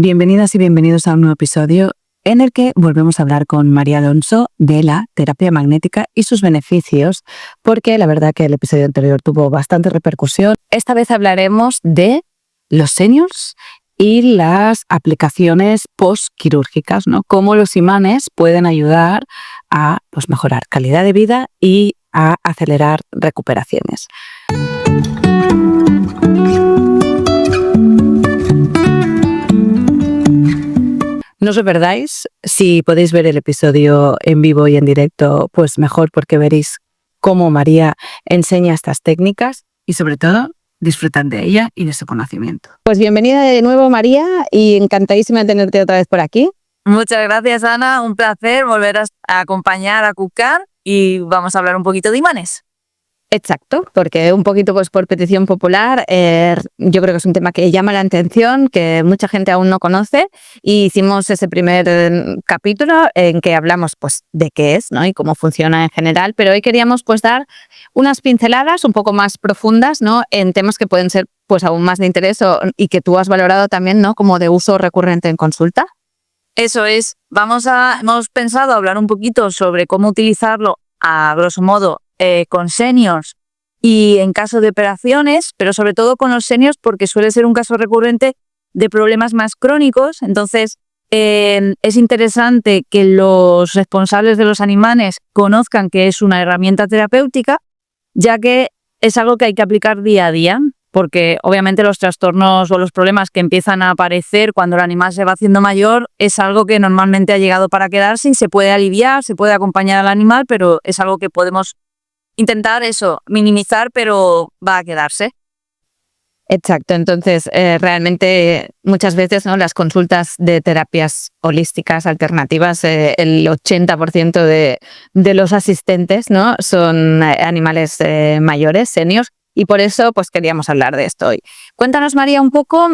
Bienvenidas y bienvenidos a un nuevo episodio en el que volvemos a hablar con María Alonso de la terapia magnética y sus beneficios, porque la verdad que el episodio anterior tuvo bastante repercusión. Esta vez hablaremos de los seniors y las aplicaciones postquirúrgicas, ¿no? Cómo los imanes pueden ayudar a mejorar calidad de vida y a acelerar recuperaciones. No os lo perdáis. Si podéis ver el episodio en vivo y en directo, pues mejor, porque veréis cómo María enseña estas técnicas y sobre todo disfrutan de ella y de su conocimiento. Pues bienvenida de nuevo, María, y encantadísima de tenerte otra vez por aquí. Muchas gracias, Ana. Un placer volver a acompañar a Cucar y vamos a hablar un poquito de imanes. Exacto, porque un poquito pues por petición popular, yo creo que es un tema que llama la atención, que mucha gente aún no conoce, y hicimos ese primer capítulo en que hablamos pues de qué es, ¿no? Y cómo funciona en general, pero hoy queríamos pues dar unas pinceladas un poco más profundas, ¿no? En temas que pueden ser pues aún más de interés y que tú has valorado también, ¿no? Como de uso recurrente en consulta. Eso es. Hemos pensado hablar un poquito sobre cómo utilizarlo a grosso modo con seniors y en caso de operaciones, pero sobre todo con los seniors porque suele ser un caso recurrente de problemas más crónicos. Entonces es interesante que los responsables de los animanes conozcan que es una herramienta terapéutica, ya que es algo que hay que aplicar día a día, porque obviamente los trastornos o los problemas que empiezan a aparecer cuando el animal se va haciendo mayor es algo que normalmente ha llegado para quedarse y se puede aliviar, se puede acompañar al animal, pero es algo que podemos intentar minimizar, pero va a quedarse. Exacto, entonces realmente muchas veces, ¿no? Las consultas de terapias holísticas alternativas, el 80% de los asistentes, ¿no? Son animales mayores, seniors, y por eso pues queríamos hablar de esto hoy. Cuéntanos, María, un poco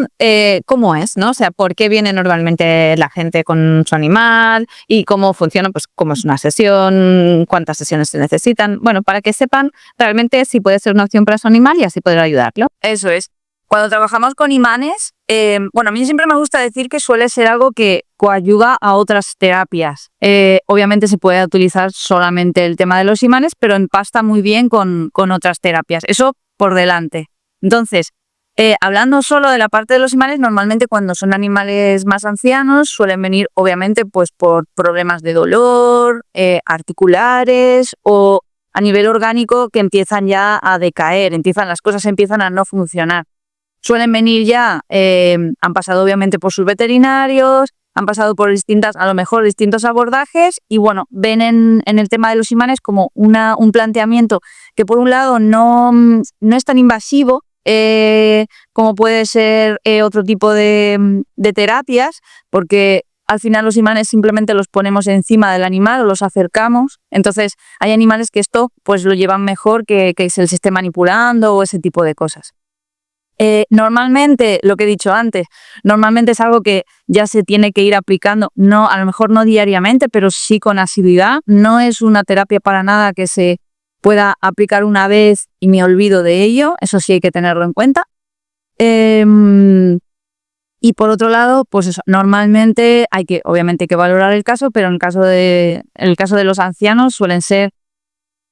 cómo es, ¿no? O sea, por qué viene normalmente la gente con su animal y cómo funciona, pues cómo es una sesión, cuántas sesiones se necesitan, bueno, para que sepan realmente si puede ser una opción para su animal y así poder ayudarlo. Eso es. Cuando trabajamos con imanes, a mí siempre me gusta decir que suele ser algo que coadyuva a otras terapias. Obviamente se puede utilizar solamente el tema de los imanes, pero empasta muy bien con otras terapias. Eso por delante. Entonces, hablando solo de la parte de los imanes, normalmente cuando son animales más ancianos suelen venir obviamente pues por problemas de dolor, articulares o a nivel orgánico que empiezan ya a decaer, las cosas empiezan a no funcionar. Suelen venir ya, han pasado obviamente por sus veterinarios, han pasado por a lo mejor distintos abordajes y bueno, ven en el tema de los imanes como un planteamiento que por un lado no es tan invasivo como puede ser otro tipo de terapias, porque al final los imanes simplemente los ponemos encima del animal o los acercamos. Entonces hay animales que esto pues lo llevan mejor que se les esté manipulando o ese tipo de cosas. Normalmente, lo que he dicho antes, normalmente es algo que ya se tiene que ir aplicando, a lo mejor no diariamente, pero sí con asiduidad. No es una terapia para nada que se pueda aplicar una vez y me olvido de ello, eso sí hay que tenerlo en cuenta. Y por otro lado, pues eso, normalmente obviamente hay que valorar el caso, pero en el caso de los ancianos suelen ser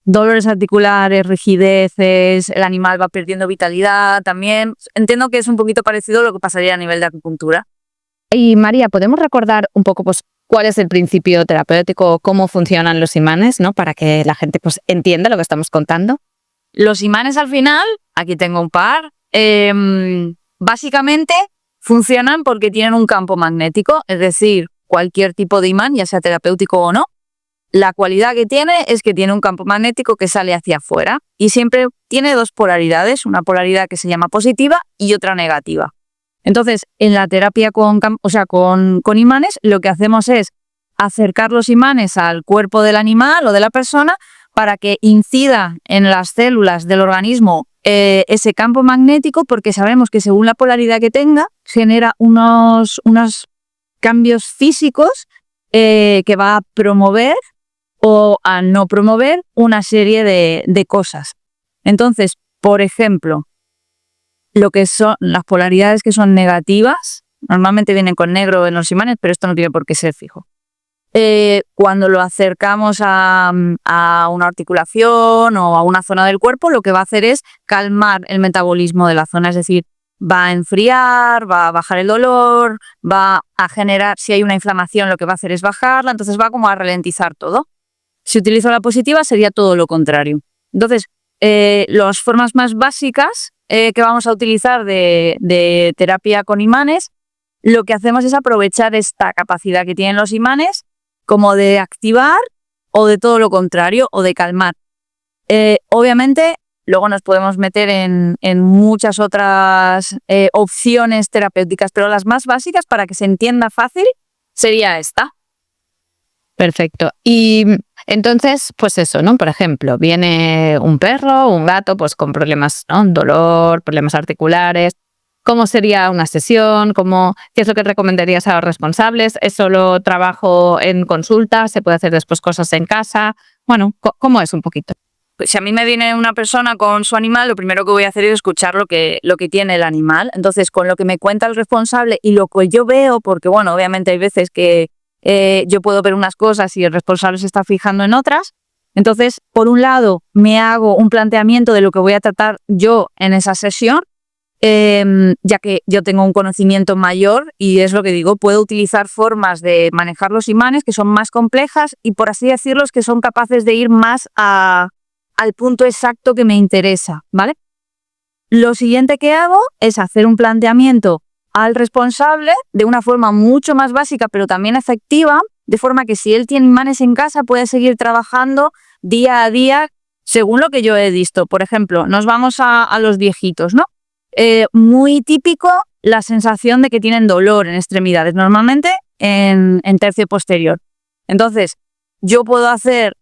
dolores articulares, rigideces, el animal va perdiendo vitalidad también. Entiendo que es un poquito parecido a lo que pasaría a nivel de acupuntura. Y María, ¿podemos recordar un poco pues cuál es el principio terapéutico, cómo funcionan los imanes, ¿no? Para que la gente pues entienda lo que estamos contando. Los imanes al final, aquí tengo un par, básicamente funcionan porque tienen un campo magnético, es decir, cualquier tipo de imán, ya sea terapéutico o no, la cualidad que tiene es que tiene un campo magnético que sale hacia afuera y siempre tiene dos polaridades, una polaridad que se llama positiva y otra negativa. Entonces, en la terapia con imanes, lo que hacemos es acercar los imanes al cuerpo del animal o de la persona para que incida en las células del organismo ese campo magnético, porque sabemos que según la polaridad que tenga, genera unos cambios físicos que va a promover o a no promover una serie de cosas. Entonces, por ejemplo, lo que son las polaridades que son negativas, Normalmente vienen con negro en los imanes, pero esto no tiene por qué ser fijo. Cuando lo acercamos a una articulación o a una zona del cuerpo, lo que va a hacer es calmar el metabolismo de la zona, es decir, va a enfriar, va a bajar el dolor, va a generar, si hay una inflamación, lo que va a hacer es bajarla, entonces va como a ralentizar todo. Si utilizo la positiva sería todo lo contrario. Entonces, las formas más básicas que vamos a utilizar de terapia con imanes, lo que hacemos es aprovechar esta capacidad que tienen los imanes como de activar o de todo lo contrario o de calmar. Obviamente, luego nos podemos meter en muchas otras opciones terapéuticas, pero las más básicas para que se entienda fácil sería esta. Perfecto. Y entonces, pues eso, ¿no? Por ejemplo, viene un perro, un gato, pues con problemas, ¿no? Dolor, problemas articulares. ¿Cómo sería una sesión? ¿Qué es lo que recomendarías a los responsables? ¿Es solo trabajo en consulta? ¿Se puede hacer después cosas en casa? Bueno, ¿cómo es un poquito? Pues si a mí me viene una persona con su animal, lo primero que voy a hacer es escuchar lo que tiene el animal. Entonces, con lo que me cuenta el responsable y lo que yo veo, porque bueno, obviamente hay veces que yo puedo ver unas cosas y el responsable se está fijando en otras. Entonces, por un lado, me hago un planteamiento de lo que voy a tratar yo en esa sesión, ya que yo tengo un conocimiento mayor y es lo que digo, puedo utilizar formas de manejar los imanes que son más complejas y, por así decirlo, que son capaces de ir más al punto exacto que me interesa, ¿vale? Lo siguiente que hago es hacer un planteamiento al responsable de una forma mucho más básica, pero también efectiva, de forma que si él tiene imanes en casa puede seguir trabajando día a día según lo que yo he visto. Por ejemplo, nos vamos a los viejitos, ¿no? Muy típico la sensación de que tienen dolor en extremidades, normalmente en tercio posterior. Entonces, yo puedo hacer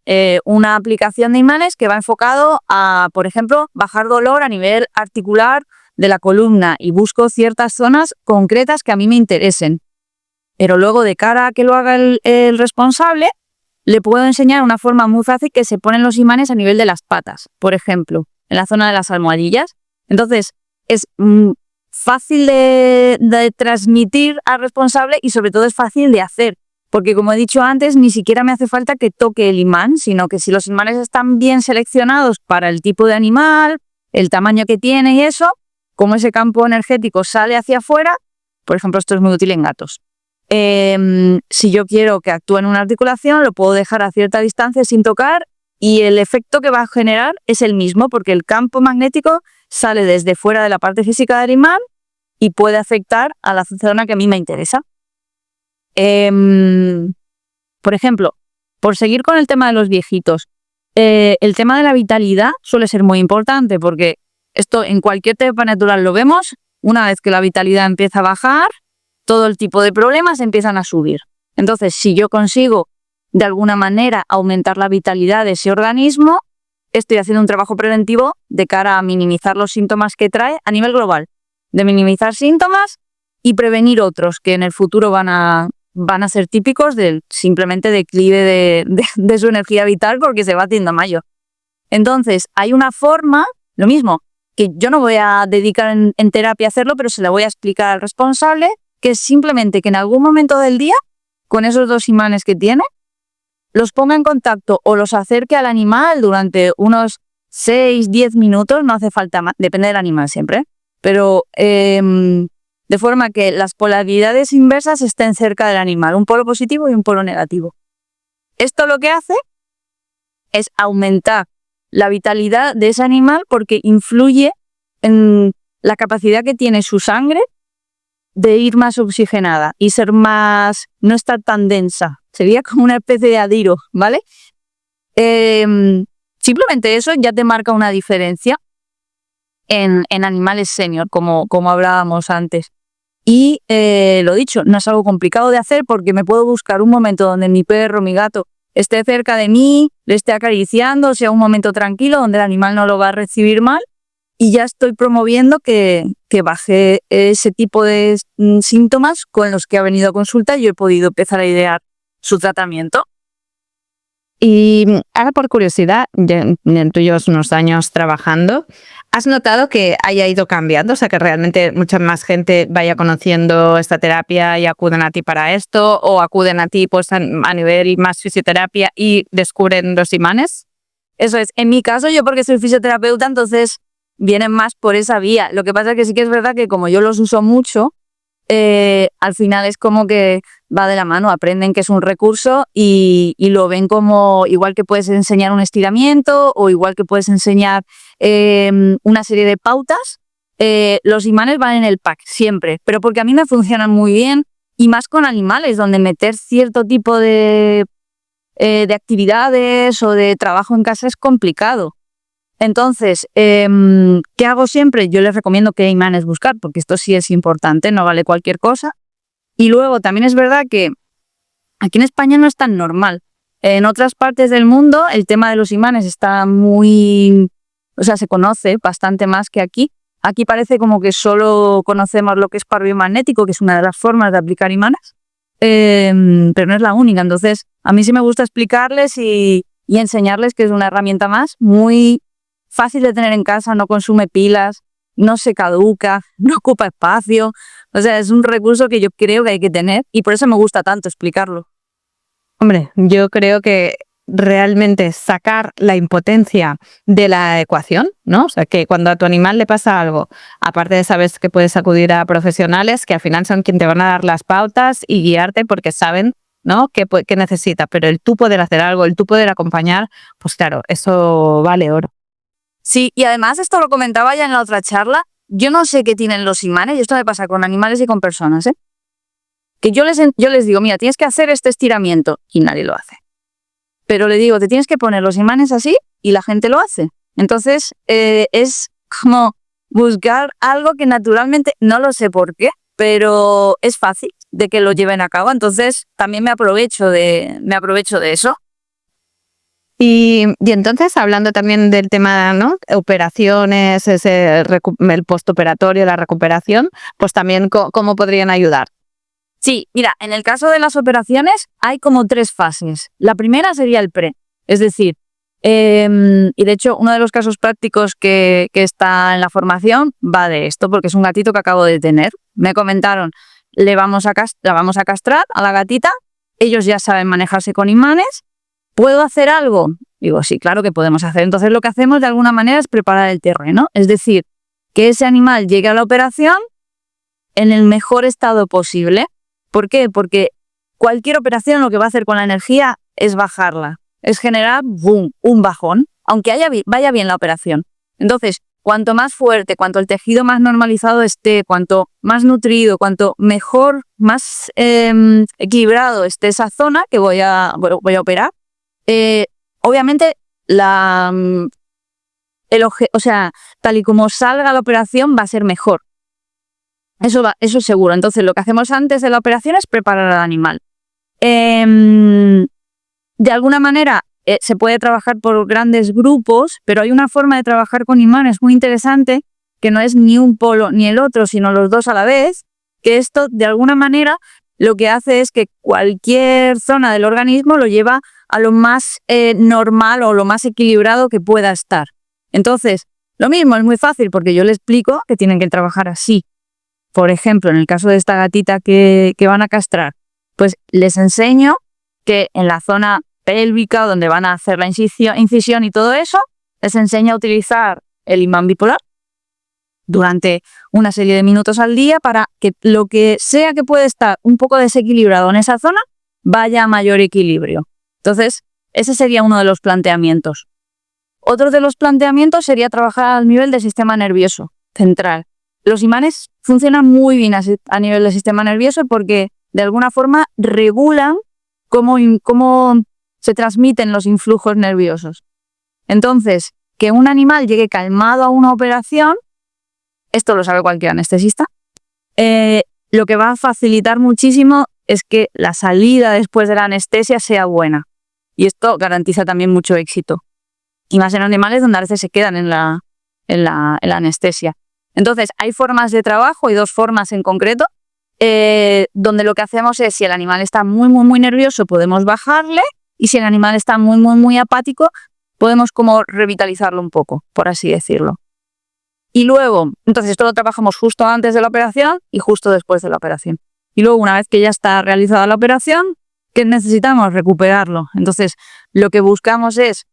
una aplicación de imanes que va enfocado a, por ejemplo, bajar dolor a nivel articular de la columna y busco ciertas zonas concretas que a mí me interesen. Pero luego, de cara a que lo haga el responsable, le puedo enseñar una forma muy fácil que se ponen los imanes a nivel de las patas, por ejemplo, en la zona de las almohadillas. Entonces, es fácil de transmitir al responsable y sobre todo es fácil de hacer, porque como he dicho antes, ni siquiera me hace falta que toque el imán, sino que si los imanes están bien seleccionados para el tipo de animal, el tamaño que tiene y eso, como ese campo energético sale hacia afuera, por ejemplo, esto es muy útil en gatos. Si yo quiero que actúe en una articulación, lo puedo dejar a cierta distancia sin tocar y el efecto que va a generar es el mismo, porque el campo magnético sale desde fuera de la parte física del imán y puede afectar a la zona que a mí me interesa. Por ejemplo, por seguir con el tema de los viejitos, el tema de la vitalidad suele ser muy importante porque esto en cualquier terapia natural lo vemos, una vez que la vitalidad empieza a bajar, todo el tipo de problemas empiezan a subir. Entonces, si yo consigo de alguna manera aumentar la vitalidad de ese organismo, estoy haciendo un trabajo preventivo de cara a minimizar los síntomas que trae a nivel global, de minimizar síntomas y prevenir otros que en el futuro van a ser típicos del simplemente declive de su energía vital porque se va haciendo mayor. Entonces, hay una forma, lo mismo, que yo no voy a dedicar en terapia a hacerlo, pero se la voy a explicar al responsable, que es simplemente que en algún momento del día, con esos dos imanes que tiene, los ponga en contacto o los acerque al animal durante unos 6-10 minutos, no hace falta más, depende del animal siempre, pero de forma que las polaridades inversas estén cerca del animal, un polo positivo y un polo negativo. Esto lo que hace es aumentar la vitalidad de ese animal porque influye en la capacidad que tiene su sangre de ir más oxigenada y ser más, no estar tan densa. Sería como una especie de adiro, ¿vale? Simplemente eso ya te marca una diferencia en animales senior, como hablábamos antes. Y lo dicho, no es algo complicado de hacer porque me puedo buscar un momento donde mi perro, mi gato, esté cerca de mí, le esté acariciando, sea un momento tranquilo donde el animal no lo va a recibir mal y ya estoy promoviendo que baje ese tipo de síntomas con los que ha venido a consulta y yo he podido empezar a idear su tratamiento. Y ahora por curiosidad, en tuyos unos años trabajando, ¿has notado que haya ido cambiando? O sea, que realmente mucha más gente vaya conociendo esta terapia y acuden a ti para esto, o acuden a ti pues a nivel más fisioterapia y descubren los imanes. Eso es. En mi caso, yo porque soy fisioterapeuta, entonces vienen más por esa vía. Lo que pasa es que sí que es verdad que como yo los uso mucho, al final es como que va de la mano, aprenden que es un recurso y lo ven como igual que puedes enseñar un estiramiento o igual que puedes enseñar una serie de pautas, los imanes van en el pack siempre, pero porque a mí me funcionan muy bien y más con animales, donde meter cierto tipo de actividades o de trabajo en casa es complicado. Entonces, ¿qué hago siempre? Yo les recomiendo qué imanes buscar, porque esto sí es importante, no vale cualquier cosa. Y luego también es verdad que aquí en España no es tan normal. En otras partes del mundo el tema de los imanes está se conoce bastante más que aquí. Aquí parece como que solo conocemos lo que es par biomagnético, que es una de las formas de aplicar imanes, pero no es la única. Entonces, a mí sí me gusta explicarles y enseñarles que es una herramienta más muy fácil de tener en casa, no consume pilas, no se caduca, no ocupa espacio. O sea, es un recurso que yo creo que hay que tener y por eso me gusta tanto explicarlo. Hombre, yo creo que realmente sacar la impotencia de la ecuación, ¿no? O sea, que cuando a tu animal le pasa algo, aparte de saber que puedes acudir a profesionales que al final son quienes te van a dar las pautas y guiarte porque saben, ¿no?, qué necesita, pero el tú poder hacer algo, el tú poder acompañar, pues claro, eso vale oro. Sí, y además esto lo comentaba ya en la otra charla, yo no sé qué tienen los imanes, y esto me pasa con animales y con personas, que yo les digo, mira, tienes que hacer este estiramiento, y nadie lo hace. Pero le digo, te tienes que poner los imanes así, y la gente lo hace. Entonces, es como buscar algo que naturalmente, no lo sé por qué, pero es fácil de que lo lleven a cabo, entonces también me aprovecho de eso. Y entonces, hablando también del tema, ¿no?, operaciones, el postoperatorio, la recuperación, pues también cómo podrían ayudar. Sí, mira, en el caso de las operaciones hay como 3 fases. La primera sería el pre, es decir, y de hecho uno de los casos prácticos que está en la formación va de esto, porque es un gatito que acabo de tener. Me comentaron, la vamos a castrar a la gatita, ellos ya saben manejarse con imanes. ¿Puedo hacer algo? Digo, sí, claro que podemos hacer. Entonces lo que hacemos de alguna manera es preparar el terreno, es decir, que ese animal llegue a la operación en el mejor estado posible. ¿Por qué? Porque cualquier operación lo que va a hacer con la energía es bajarla, es generar un bajón, aunque vaya bien la operación. Entonces, cuanto más fuerte, cuanto el tejido más normalizado esté, cuanto más nutrido, cuanto mejor, más equilibrado esté esa zona que voy a operar, obviamente tal y como salga la operación va a ser mejor. Eso es seguro. Entonces, lo que hacemos antes de la operación es preparar al animal. De alguna manera se puede trabajar por grandes grupos, pero hay una forma de trabajar con imanes muy interesante, que no es ni un polo ni el otro, sino los dos a la vez, que esto de alguna manera lo que hace es que cualquier zona del organismo lo lleva a lo más normal o lo más equilibrado que pueda estar. Entonces, lo mismo, es muy fácil porque yo les explico que tienen que trabajar así. Por ejemplo, en el caso de esta gatita que van a castrar, pues les enseño que en la zona pélvica, donde van a hacer la incisión y todo eso, les enseño a utilizar el imán bipolar durante una serie de minutos al día para que lo que sea que puede estar un poco desequilibrado en esa zona vaya a mayor equilibrio. Entonces, ese sería uno de los planteamientos. Otro de los planteamientos sería trabajar al nivel del sistema nervioso central. Los imanes funcionan muy bien a nivel del sistema nervioso porque de alguna forma regulan cómo se transmiten los influjos nerviosos. Entonces, que un animal llegue calmado a una operación, esto lo sabe cualquier anestesista, lo que va a facilitar muchísimo es que la salida después de la anestesia sea buena. Y esto garantiza también mucho éxito. Y más en animales donde a veces se quedan en la anestesia. Entonces, hay formas de trabajo, hay 2 formas en concreto, donde lo que hacemos es, si el animal está muy, muy, muy nervioso, podemos bajarle y si el animal está muy, muy, muy apático, podemos como revitalizarlo un poco, por así decirlo. Y luego, entonces esto lo trabajamos justo antes de la operación y justo después de la operación. Y luego, una vez que ya está realizada la operación, ¿qué necesitamos? Recuperarlo. Entonces, lo que buscamos es,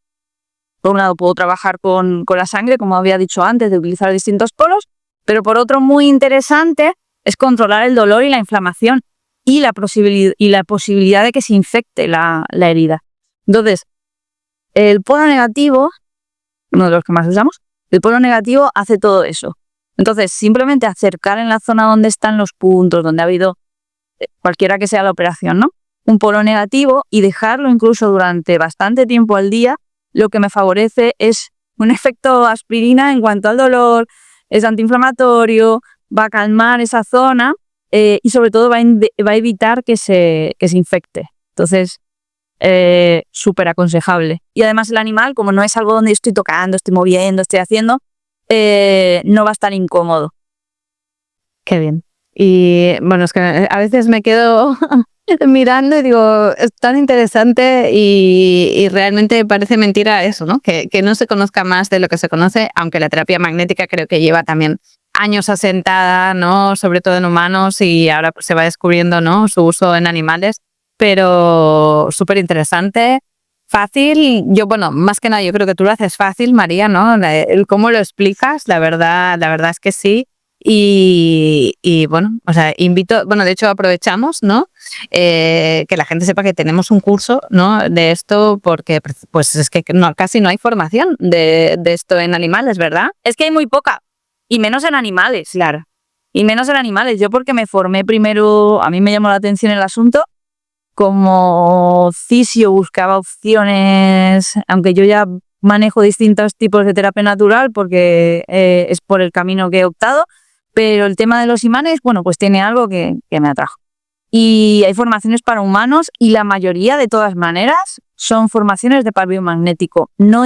por un lado, puedo trabajar con la sangre, como había dicho antes, de utilizar distintos polos, pero por otro, muy interesante, es controlar el dolor y la inflamación y la posibilidad de que se infecte la herida. Entonces, el polo negativo, uno de los que más usamos, el polo negativo hace todo eso. Entonces, simplemente acercar en la zona donde están los puntos, donde ha habido cualquiera que sea la operación, ¿no? Un polo negativo y dejarlo incluso durante bastante tiempo al día, lo que me favorece es un efecto aspirina en cuanto al dolor, es antiinflamatorio, va a calmar esa zona y sobre todo va a evitar que se infecte. Entonces, súper aconsejable. Y además el animal, como no es algo donde estoy tocando, estoy moviendo, estoy haciendo, no va a estar incómodo. Qué bien. Y bueno, es que a veces me quedo mirando y digo, es tan interesante y realmente parece mentira eso, ¿no? Que no se conozca más de lo que se conoce, aunque la terapia magnética creo que lleva también años asentada, ¿no? Sobre todo en humanos y ahora se va descubriendo, ¿no? Su uso en animales. Pero súper interesante, fácil. Yo, bueno, más que nada, yo creo que tú lo haces fácil, María, ¿no? El cómo lo explicas, la verdad es que sí. Y bueno, o sea, invito, bueno, de hecho aprovechamos, ¿no? Que la gente sepa que tenemos un curso, ¿no? De esto, porque pues es que casi no hay formación de esto en animales, ¿verdad? Es que hay muy poca, y menos en animales. Claro. Y menos en animales. Yo porque me formé primero, a mí me llamó la atención el asunto. Como fisio buscaba opciones, aunque yo ya manejo distintos tipos de terapia natural porque es por el camino que he optado, pero el tema de los imanes, bueno, pues tiene algo que me atrajo. Y hay formaciones para humanos y la mayoría, de todas maneras, son formaciones de par biomagnético. No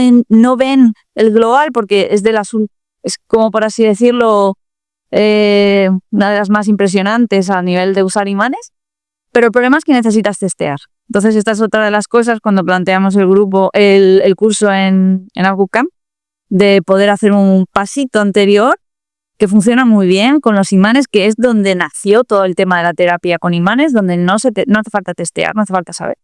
ven el global porque es es como, por así decirlo, una de las más impresionantes a nivel de usar imanes. Pero el problema es que necesitas testear. Entonces, esta es otra de las cosas cuando planteamos el curso en ArcGoodCamp, de poder hacer un pasito anterior que funciona muy bien con los imanes, que es donde nació todo el tema de la terapia con imanes, donde no hace falta testear, no hace falta saber.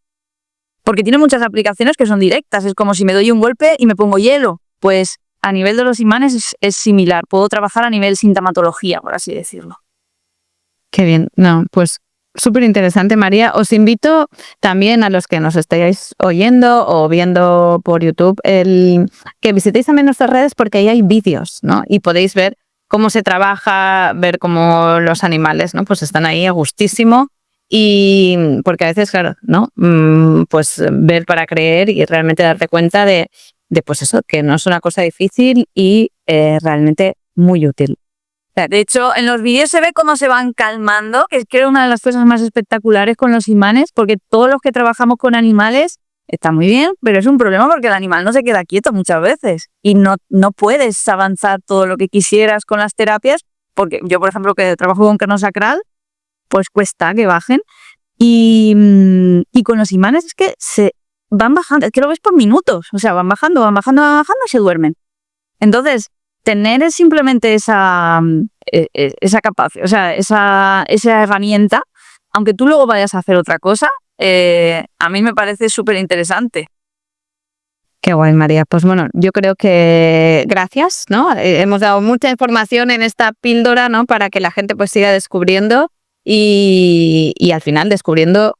Porque tiene muchas aplicaciones que son directas. Es como si me doy un golpe y me pongo hielo. Pues a nivel de los imanes es similar. Puedo trabajar a nivel sintomatología, por así decirlo. Qué bien. No, pues súper interesante, María. Os invito también a los que nos estéis oyendo o viendo por YouTube que visitéis también nuestras redes porque ahí hay vídeos, ¿no? Y podéis ver cómo se trabaja, ver cómo los animales, ¿no? Pues están ahí a gustísimo. Y porque a veces, claro, ¿no? Pues ver para creer y realmente darte cuenta de pues eso, que no es una cosa difícil y realmente muy útil. De hecho, en los vídeos se ve cómo se van calmando, que es creo una de las cosas más espectaculares con los imanes, porque todos los que trabajamos con animales está muy bien, pero es un problema porque el animal no se queda quieto muchas veces y no puedes avanzar todo lo que quisieras con las terapias, porque yo, por ejemplo, que trabajo con cranio-sacral, pues cuesta que bajen y con los imanes es que se van bajando, es que lo ves por minutos, o sea, van bajando y se duermen. Entonces, tener simplemente esa capacidad, o sea, esa herramienta, aunque tú luego vayas a hacer otra cosa, a mí me parece súper interesante. Qué guay, María. Pues bueno, yo creo que gracias, ¿no? Hemos dado mucha información en esta píldora, ¿no? Para que la gente pues siga descubriendo y al final descubriendo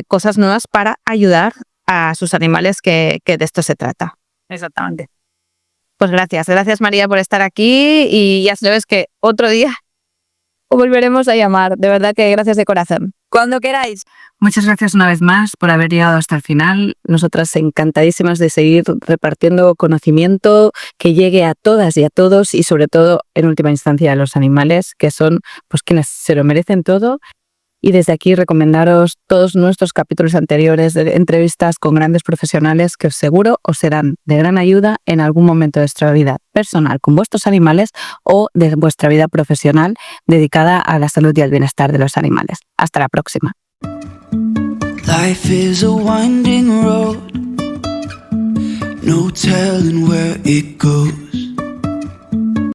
cosas nuevas para ayudar a sus animales, que de esto se trata. Exactamente. Pues gracias María por estar aquí y ya sabes que otro día os volveremos a llamar. De verdad que gracias de corazón. Cuando queráis. Muchas gracias una vez más por haber llegado hasta el final. Nosotras encantadísimas de seguir repartiendo conocimiento que llegue a todas y a todos y sobre todo en última instancia a los animales, que son pues quienes se lo merecen todo. Y desde aquí recomendaros todos nuestros capítulos anteriores de entrevistas con grandes profesionales que os seguro os serán de gran ayuda en algún momento de vuestra vida personal con vuestros animales o de vuestra vida profesional dedicada a la salud y al bienestar de los animales. Hasta la próxima. Life is a winding road, no telling where it goes.